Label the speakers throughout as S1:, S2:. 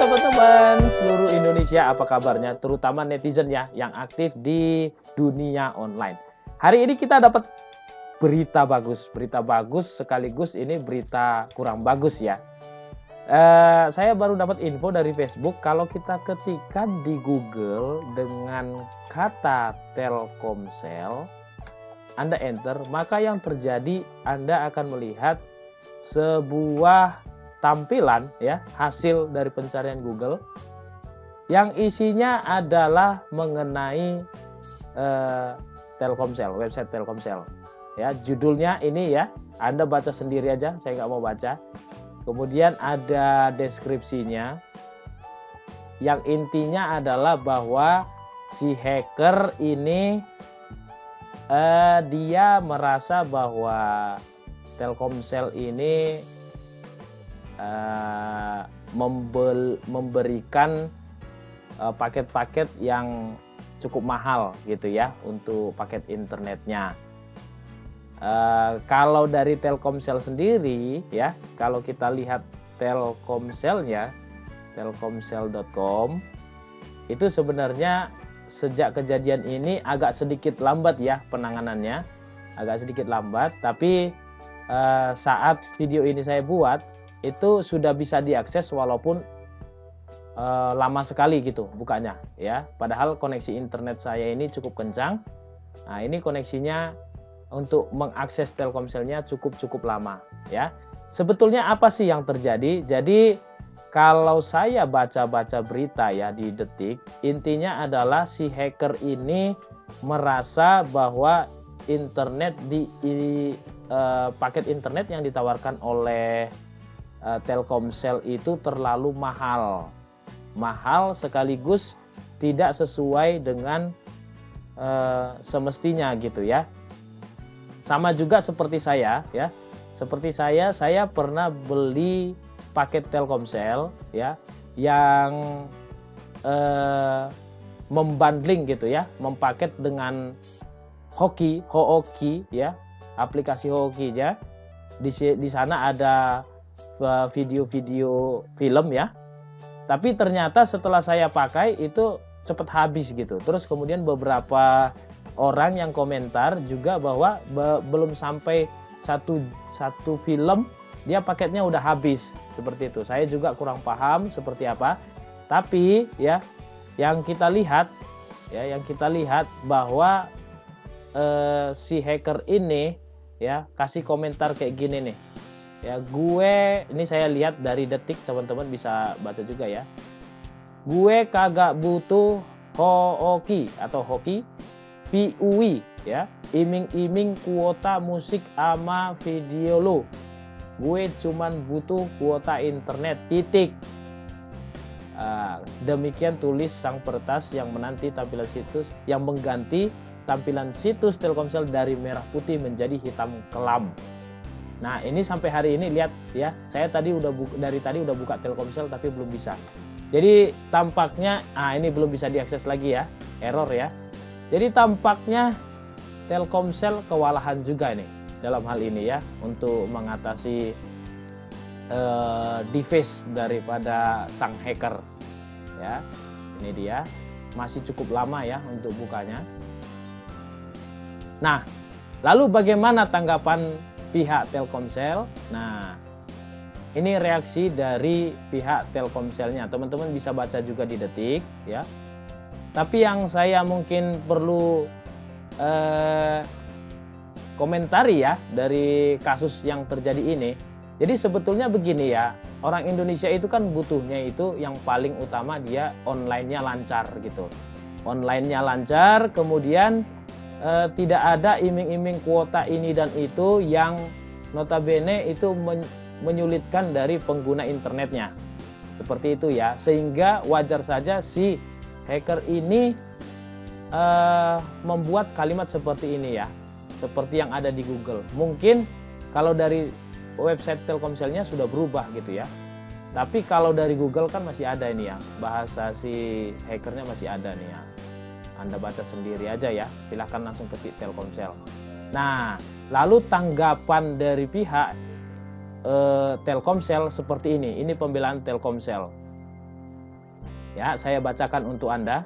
S1: teman-teman seluruh Indonesia, apa kabarnya? Terutama netizen ya yang aktif di dunia online. Hari ini kita dapat berita bagus sekaligus ini berita kurang bagus ya. Saya baru dapat info dari Facebook kalau kita ketikkan di Google dengan kata Telkomsel, Anda enter, maka yang terjadi Anda akan melihat sebuah tampilan ya, hasil dari pencarian Google yang isinya adalah mengenai Telkomsel, website Telkomsel ya. Judulnya ini ya, Anda baca sendiri aja, saya nggak mau baca. Kemudian ada deskripsinya yang intinya adalah bahwa si hacker ini dia merasa bahwa Telkomsel ini memberikan paket-paket yang cukup mahal gitu ya untuk paket internetnya. Kalau dari Telkomsel sendiri ya, kalau kita lihat Telkomselnya, telkomsel.com, itu sebenarnya sejak kejadian ini agak sedikit lambat ya penanganannya, agak sedikit lambat, tapi saat video ini saya buat itu sudah bisa diakses walaupun lama sekali gitu bukanya ya. Padahal koneksi internet saya ini cukup kencang. Nah, ini koneksinya untuk mengakses Telkomselnya cukup lama ya. Sebetulnya apa sih yang terjadi? Jadi kalau saya baca-baca berita ya di Detik, intinya adalah si hacker ini merasa bahwa internet paket internet yang ditawarkan oleh Telkomsel itu terlalu mahal sekaligus tidak sesuai dengan semestinya gitu ya. Sama juga seperti saya ya, saya pernah beli paket Telkomsel ya yang membundling gitu ya, mempaket dengan Hoki ya, aplikasi Hoki ya. Di sana ada video-video film ya, tapi ternyata setelah saya pakai itu cepat habis gitu. Terus kemudian beberapa orang yang komentar juga bahwa belum sampai satu film dia paketnya udah habis, seperti itu. Saya juga kurang paham seperti apa, tapi ya yang kita lihat bahwa si hacker ini ya kasih komentar kayak gini nih. Ya, ini saya lihat dari Detik, teman-teman bisa baca juga ya. Gue kagak butuh Hoki atau Hoki, PUI ya, iming-iming kuota musik ama video lo. Gue cuman butuh kuota internet, titik. Demikian tulis sang peretas yang mengganti tampilan situs Telkomsel dari merah putih menjadi hitam kelam. Nah, ini sampai hari ini lihat ya, saya dari tadi udah buka Telkomsel tapi belum bisa. Jadi tampaknya ini belum bisa diakses lagi ya, error ya. Jadi tampaknya Telkomsel kewalahan juga nih dalam hal ini ya untuk mengatasi device daripada sang hacker ya. Ini dia, masih cukup lama ya untuk bukanya. Nah, lalu bagaimana tanggapan pihak Telkomsel? Nah, ini reaksi dari pihak Telkomselnya. Teman-teman bisa baca juga di Detik ya. Tapi yang saya mungkin perlu komentari ya dari kasus yang terjadi ini. Jadi sebetulnya begini ya, orang Indonesia itu kan butuhnya itu yang paling utama dia online-nya lancar gitu. Online-nya lancar, kemudian tidak ada iming-iming kuota ini dan itu yang notabene itu menyulitkan dari pengguna internetnya. Seperti itu ya, sehingga wajar saja si hacker ini membuat kalimat seperti ini ya, seperti yang ada di Google. Mungkin kalau dari website Telkomselnya sudah berubah gitu ya, tapi kalau dari Google kan masih ada ini ya, bahasa si hackernya masih ada nih ya. Anda baca sendiri aja ya, silahkan langsung ketik Telkomsel. Nah, lalu tanggapan dari pihak Telkomsel seperti ini pembelaan Telkomsel. Ya, saya bacakan untuk Anda.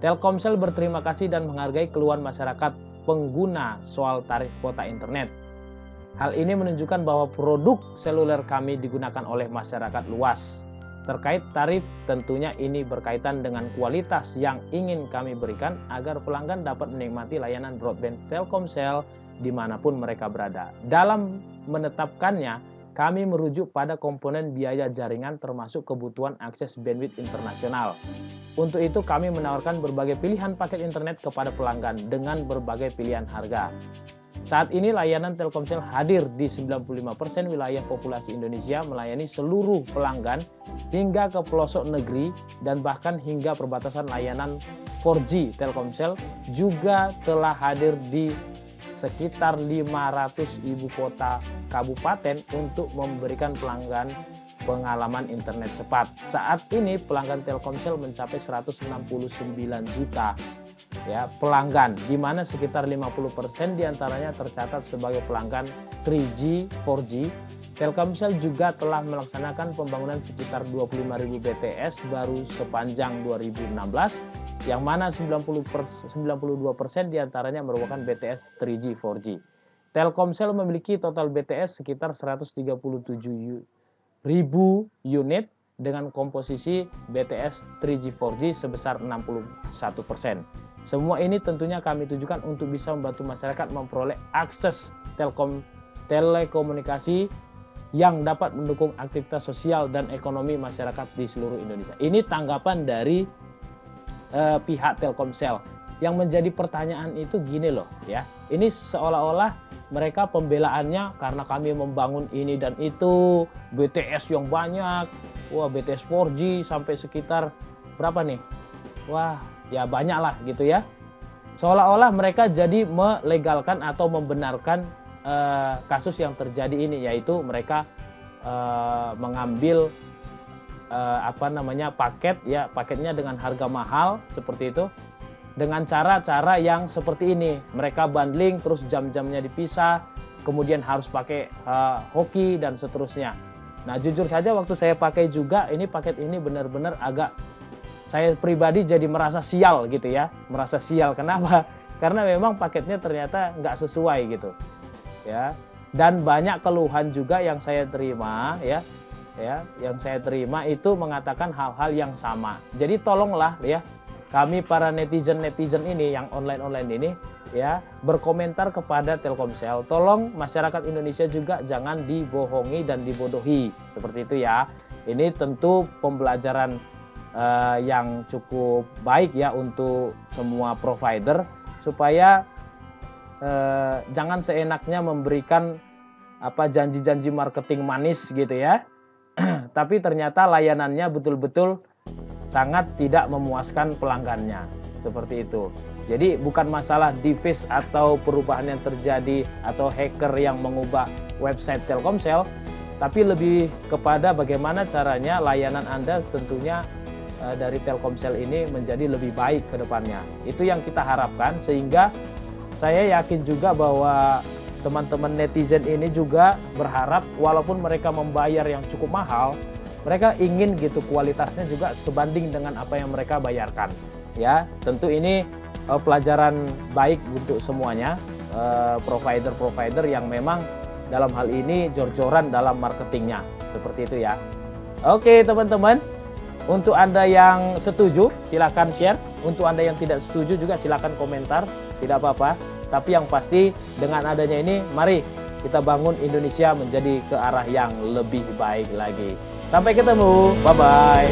S1: Telkomsel berterima kasih dan menghargai keluhan masyarakat pengguna soal tarif kuota internet. Hal ini menunjukkan bahwa produk seluler kami digunakan oleh masyarakat luas. Terkait tarif, tentunya ini berkaitan dengan kualitas yang ingin kami berikan agar pelanggan dapat menikmati layanan broadband Telkomsel dimanapun mereka berada. Dalam menetapkannya, kami merujuk pada komponen biaya jaringan termasuk kebutuhan akses bandwidth internasional. Untuk itu kami menawarkan berbagai pilihan paket internet kepada pelanggan dengan berbagai pilihan harga. Saat ini layanan Telkomsel hadir di 95% wilayah populasi Indonesia, melayani seluruh pelanggan hingga ke pelosok negeri dan bahkan hingga perbatasan layanan 4G. Telkomsel juga telah hadir di sekitar 500 ibu kota kabupaten untuk memberikan pelanggan pengalaman internet cepat. Saat ini pelanggan Telkomsel mencapai 169 juta ya pelanggan, di mana sekitar 50% diantaranya tercatat sebagai pelanggan 3G, 4G. Telkomsel juga telah melaksanakan pembangunan sekitar 25.000 BTS baru sepanjang 2016, yang mana 92% diantaranya merupakan BTS 3G, 4G. Telkomsel memiliki total BTS sekitar 137.000 unit dengan komposisi BTS 3G, 4G sebesar 61%. Semua ini tentunya kami tujukan untuk bisa membantu masyarakat memperoleh akses telekomunikasi yang dapat mendukung aktivitas sosial dan ekonomi masyarakat di seluruh Indonesia. Ini tanggapan dari pihak Telkomsel. Yang menjadi pertanyaan itu gini loh ya. Ini seolah-olah mereka pembelaannya karena kami membangun ini dan itu, BTS yang banyak. Wah, BTS 4G sampai sekitar berapa nih? Wah, ya banyak lah gitu ya. Seolah-olah mereka jadi melegalkan atau membenarkan kasus yang terjadi ini, yaitu mereka mengambil paketnya dengan harga mahal seperti itu, dengan cara-cara yang seperti ini. Mereka bundling, terus jam-jamnya dipisah, kemudian harus pakai hoki dan seterusnya. Nah, jujur saja waktu saya pakai juga, ini paket ini benar-benar agak, saya pribadi jadi merasa sial gitu ya. Merasa sial, kenapa? Karena memang paketnya ternyata nggak sesuai gitu ya. Dan banyak keluhan juga yang saya terima yang saya terima itu mengatakan hal-hal yang sama. Jadi tolonglah ya, kami para netizen ini yang online ini ya, berkomentar kepada Telkomsel. Tolong masyarakat Indonesia juga jangan dibohongi dan dibodohi seperti itu ya. Ini tentu pembelajaran yang cukup baik ya untuk semua provider, supaya jangan seenaknya memberikan janji-janji marketing manis gitu ya. Tapi ternyata layanannya betul-betul sangat tidak memuaskan pelanggannya. Seperti itu. Jadi bukan masalah device atau perubahan yang terjadi atau hacker yang mengubah website Telkomsel, tapi lebih kepada bagaimana caranya layanan Anda tentunya dari Telkomsel ini menjadi lebih baik ke depannya. Itu yang kita harapkan, sehingga saya yakin juga bahwa teman-teman netizen ini juga berharap walaupun mereka membayar yang cukup mahal, mereka ingin gitu kualitasnya juga sebanding dengan apa yang mereka bayarkan. Ya, tentu ini pelajaran baik untuk semuanya, provider-provider yang memang dalam hal ini jor-joran dalam marketingnya. Seperti itu ya. Oke teman-teman, untuk Anda yang setuju silakan share, untuk Anda yang tidak setuju juga silakan komentar, tidak apa-apa. Tapi yang pasti dengan adanya ini, mari kita bangun Indonesia menjadi ke arah yang lebih baik lagi. Sampai ketemu, bye-bye.